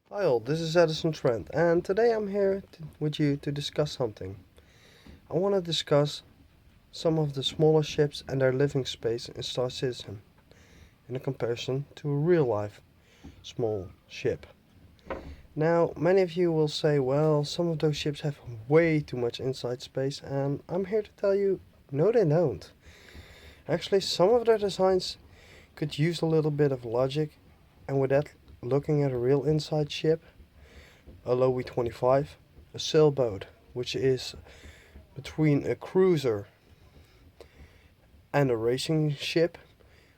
Hi all, this is Edison Trent, and today I'm here with you to discuss something. I want to discuss some of the smaller ships and their living space in Star Citizen in a comparison to a real life small ship. Now, many of you will say, well, some of those ships have way too much inside space, and I'm here to tell you, no, they don't. Actually, some of their designs could use a little bit of logic, and with that, looking at a real inside ship, a Lowy 25, a sailboat, which is between a cruiser and a racing ship,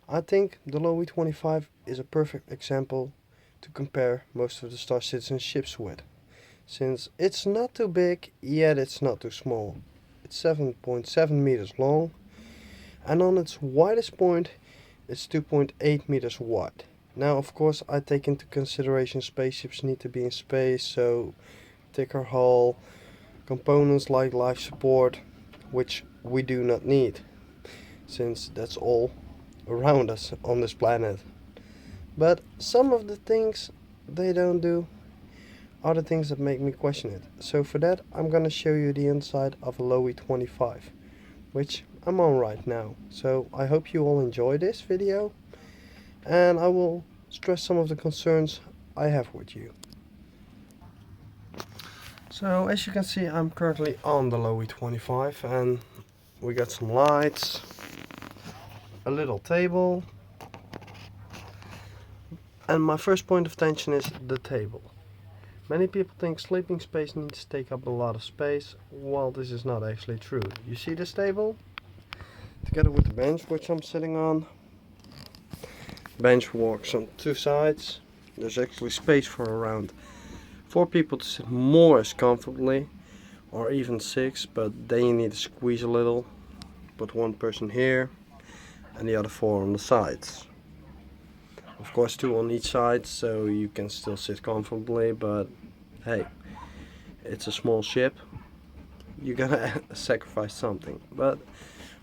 I think the Lowy 25 is a perfect example to compare most of the Star Citizen ships with, since it's not too big, yet it's not too small. It's 7.7 meters long, and on its widest point, it's 2.8 meters wide. Now, of course, I take into consideration spaceships need to be in space, so thicker hull, components like life support, which we do not need, since that's all around us on this planet. But some of the things they don't do are the things that make me question it. So for that, I'm gonna show you the inside of a Lowy 25, which I'm on right now. So I hope you all enjoy this video, and I will stress some of the concerns I have with you. So as you can see, I'm currently on the Lowy 25, and we got some lights, a little table, and my first point of tension is the table. Many people think sleeping space needs to take up a lot of space, while this is not actually true. You see this table? Together with the bench which I'm sitting on. Bench walks on two sides. There's actually space for around 4 people to sit more as comfortably, or even 6, but then you need to squeeze a little. Put one person here and the other 4 on the sides. Of course 2 on each side, so you can still sit comfortably, but hey, it's a small ship. You gotta sacrifice something. But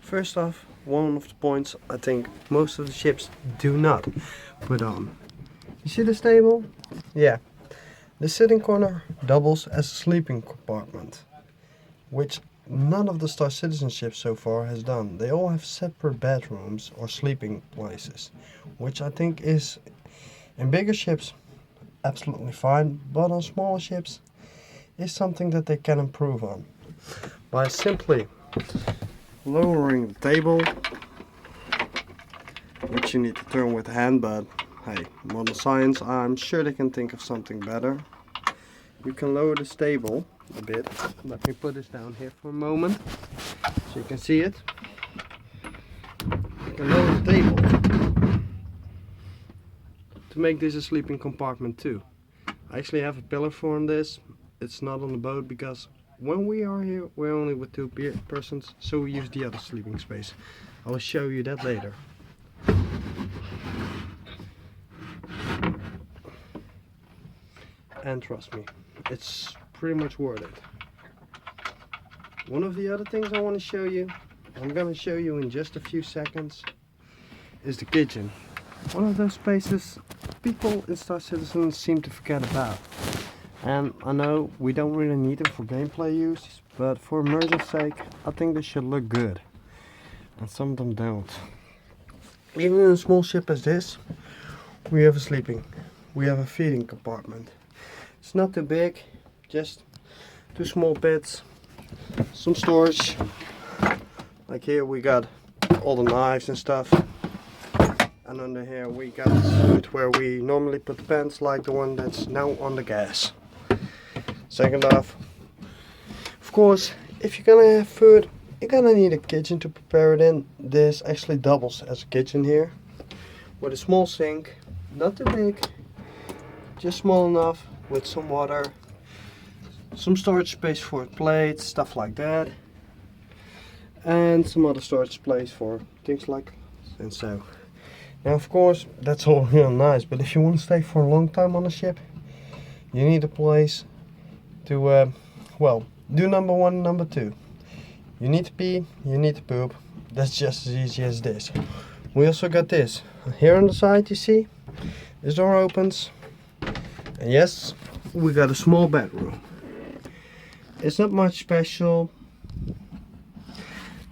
first off, one of the points I think most of the ships do not put on. You see this table? Yeah. The sitting corner doubles as a sleeping compartment, which none of the Star Citizen ships so far has done. They all have separate bedrooms or sleeping places, which I think is, in bigger ships, absolutely fine, but on smaller ships is something that they can improve on by simply lowering the table, which you need to turn with the hand, but hey, modern science, I'm sure they can think of something better. You can lower this table a bit. Let me put this down here for a moment so you can see it. You can lower the table to make this a sleeping compartment too. I actually have a pillar for this. It's not on the boat because when we are here we're only with 2 persons, so we use the other sleeping space. I will show you that later. And trust me, it's pretty much worth it. One of the other things I want to show you, I'm going to show you in just a few seconds, is the kitchen. One of those spaces people in Star Citizen seem to forget about. And I know we don't really need them for gameplay use, but for immersion's sake, I think they should look good. And some of them don't. Even in a small ship as this, we have a feeding compartment. It's not too big, just 2 small beds, some storage. Like here we got all the knives and stuff. And under here we got it where we normally put the pans, like the one that's now on the gas. Second off, of course, if you're gonna have food, you're gonna need a kitchen to prepare it in. This actually doubles as a kitchen here, with a small sink, not too big, just small enough, with some water, some storage space for plates, stuff like that, and some other storage space for things like and so. Now of course that's all real nice, but if you want to stay for a long time on a ship, you need a place to well, do number 1 and number 2. You need to pee, you need to poop. That's just as easy as this. We also got this here on the side. You see this door opens And yes, we got a small bedroom. It's not much special,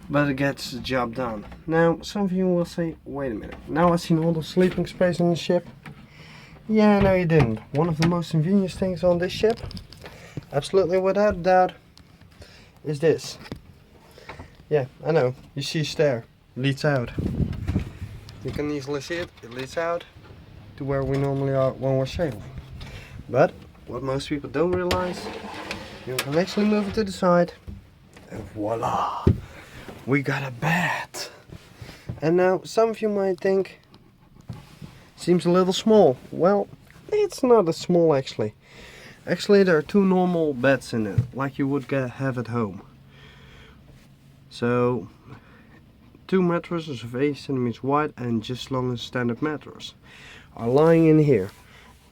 but it gets the job done. Now, some of you will say, wait a minute, now I've seen all the sleeping space on the ship. Yeah, no you didn't. One of the most convenient things on this ship, absolutely without a doubt, is this. Yeah, I know, you see a stair, leads out. You can easily see it, it leads out to where we normally are when we're sailing. But, what most people don't realize, you can actually move it to the side, and voila! We got a bed. And now some of you might think, seems a little small. Well, it's not as small actually. Actually there are two normal beds in it, like you would have at home. So, two mattresses of 8 centimeters wide and just as long as a standard mattress are lying in here.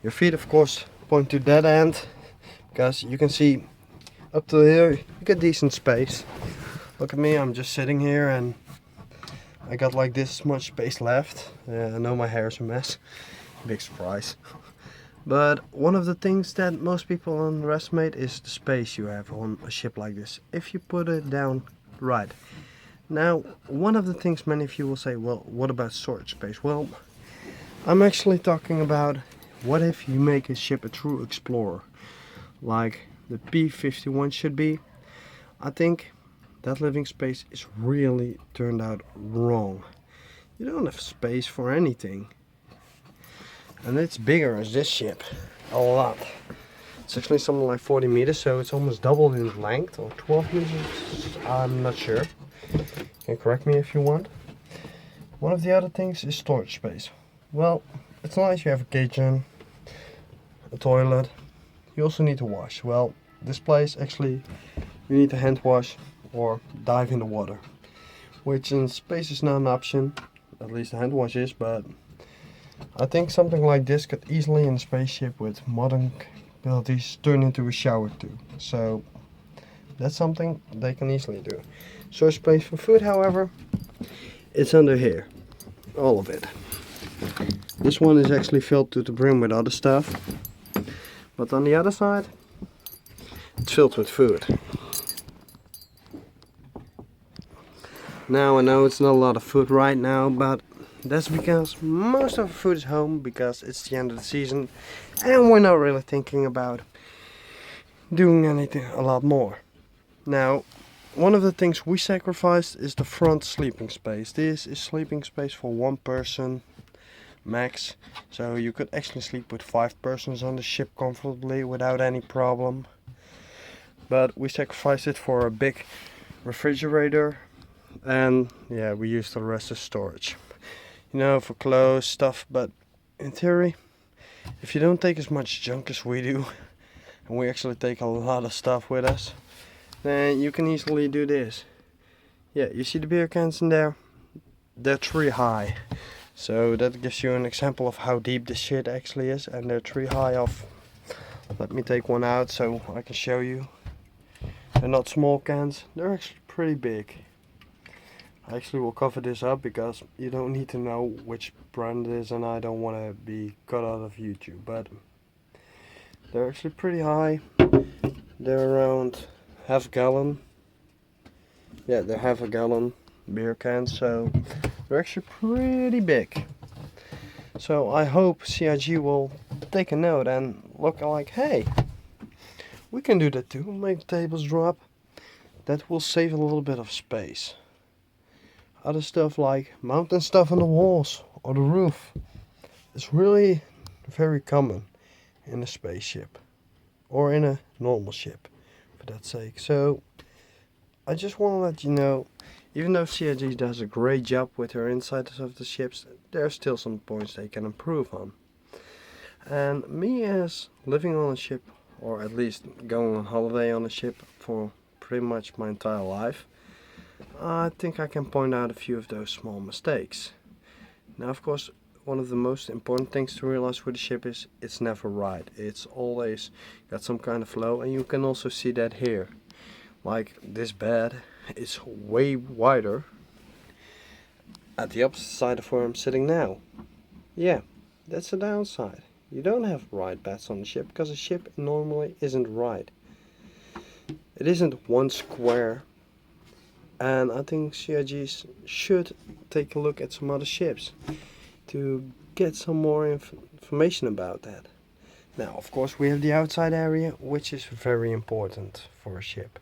Your feet of course point to that end, because you can see up to here you get decent space. Look at me, I'm just sitting here and I got like this much space left. I know my hair is a mess, big surprise. But one of the things that most people underestimate is the space you have on a ship like this, if you put it down right. Now, one of the things many of you will say, well, what about storage space? Well, I'm actually talking about what if you make a ship a true explorer, like the P-51 should be. I think that living space is really turned out wrong. You don't have space for anything. And it's bigger as this ship, a lot. It's actually something like 40 meters, so it's almost double in length, or 12 meters, I'm not sure. You can correct me if you want. One of the other things is storage space. Well, it's nice you have a kitchen, a toilet. You also need to wash. Well, this place actually, you need to hand wash or dive in the water, which in space is not an option, at least the hand wash is, but I think something like this could easily in a spaceship with modern capabilities turn into a shower too. So that's something they can easily do. Storage space for food, however, it's under here, all of it. This one is actually filled to the brim with other stuff, but on the other side it's filled with food. Now I know it's not a lot of food right now, but that's because most of the food is home, because it's the end of the season and we're not really thinking about doing anything a lot more. Now, one of the things we sacrificed is the front sleeping space. This is sleeping space for one person max, so you could actually sleep with 5 persons on the ship comfortably without any problem. But we sacrificed it for a big refrigerator, and yeah, we used the rest as storage. You know, for clothes, stuff, but in theory, if you don't take as much junk as we do, and we actually take a lot of stuff with us, then you can easily do this. Yeah, you see the beer cans in there? They're 3 high. So that gives you an example of how deep this shit actually is, and they're 3 high off. Let me take one out so I can show you. They're not small cans, they're actually pretty big. I actually will cover this up because you don't need to know which brand it is, and I don't want to be cut out of YouTube, but they're actually pretty high. They're around half a gallon. Yeah, they're half a gallon beer cans, so they're actually pretty big. So I hope CIG will take a note and look like, hey, we can do that too, make the tables drop. That will save a little bit of space. Other stuff like mounting stuff on the walls or the roof is really very common in a spaceship or in a normal ship, for that sake. So I just want to let you know, even though CIG does a great job with her insides of the ships, there are still some points they can improve on. And me, as living on a ship, or at least going on holiday on a ship for pretty much my entire life, I think I can point out a few of those small mistakes. Now, of course, one of the most important things to realize with a ship is it's never right. It's always got some kind of flow, and you can also see that here. Like this bed is way wider at the opposite side of where I'm sitting now. Yeah, that's a downside. You don't have right beds on the ship because a ship normally isn't right. It isn't one square, and I think CIGs should take a look at some other ships to get some more information about that. Now, of course, we have the outside area, which is very important for a ship,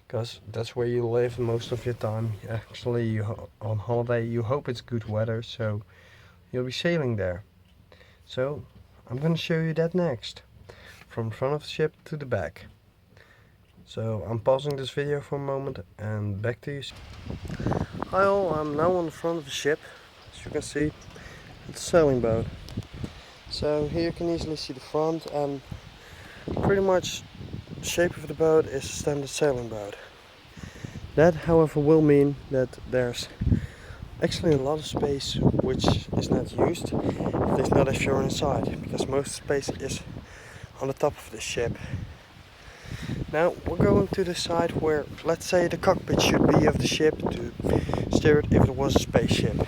because that's where you live most of your time. Actually, on holiday, you hope it's good weather, so you'll be sailing there. So, I'm going to show you that next, from front of the ship to the back. So, I'm pausing this video for a moment and back to you. Hi all, I'm now on the front of the ship. As you can see, it's a sailing boat. So here you can easily see the front, and pretty much the shape of the boat is a standard sailing boat. That, however, will mean that there's actually a lot of space which is not used, at least not if you're inside, because most space is on the top of the ship. Now we're going to the side where, let's say, the cockpit should be of the ship to steer it if it was a spaceship.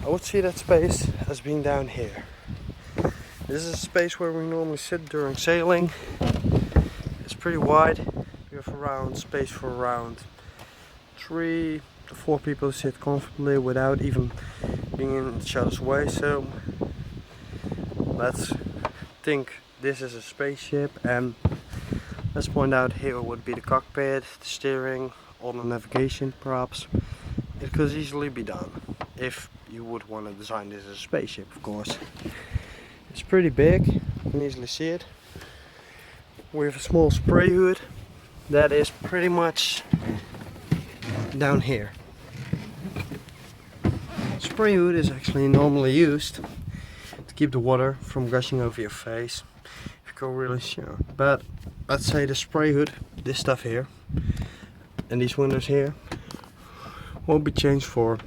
I would see that space as being down here. This is a space where we normally sit during sailing. It's pretty wide. We have space for around 3 to 4 people to sit comfortably without even being in each other's way. So let's think this is a spaceship, and let's point out here would be the cockpit, the steering, all the navigation props. It could easily be done if you would want to design this as a spaceship, of course. It's pretty big, you can easily see it. We have a small spray hood that is pretty much down here. Spray hood is actually normally used to keep the water from gushing over your face if you go really sure. But let's say the spray hood, this stuff here, and these windows here will be changed for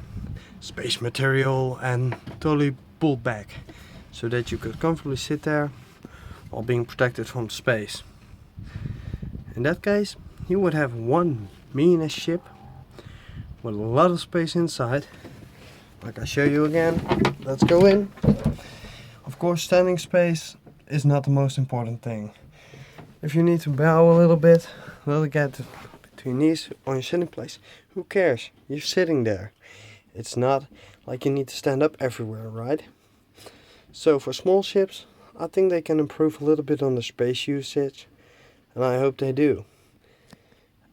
space material and totally pulled back, so that you could comfortably sit there while being protected from space. In that case, you would have one mean ship with a lot of space inside. Like I show you again, let's go in. Of course, standing space is not the most important thing. If you need to bow a little bit, get between knees on your sitting place, who cares? You're sitting there. It's not like you need to stand up everywhere, right? So for small ships, I think they can improve a little bit on the space usage, and I hope they do.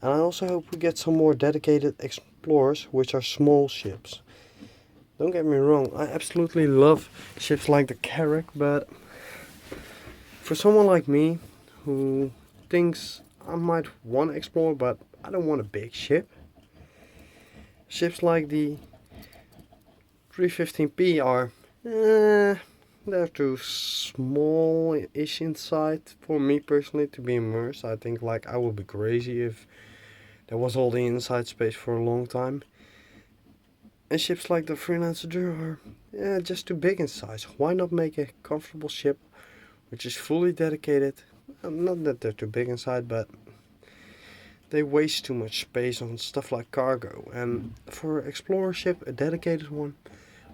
And I also hope we get some more dedicated explorers, which are small ships. Don't get me wrong, I absolutely love ships like the Carrack, but for someone like me who thinks I might want to explore, but I don't want a big ship, ships like the 315P are they're too small-ish inside for me personally to be immersed. I think like I would be crazy if there was all the inside space for a long time. And ships like the Freelancer are just too big in size. Why not make a comfortable ship which is fully dedicated? Not that they're too big inside, but they waste too much space on stuff like cargo. And for an explorer ship, a dedicated one,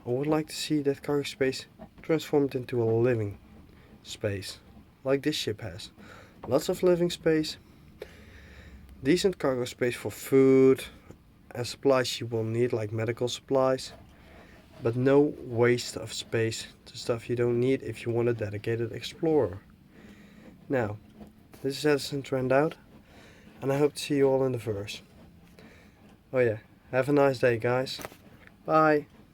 I would like to see that cargo space transformed into a living space, like this ship has. Lots of living space, decent cargo space for food and supplies you will need, like medical supplies, but no waste of space to stuff you don't need if you want a dedicated explorer. Now, this is Edison Trend out, and I hope to see you all in the verse. Oh yeah, have a nice day, guys. Bye.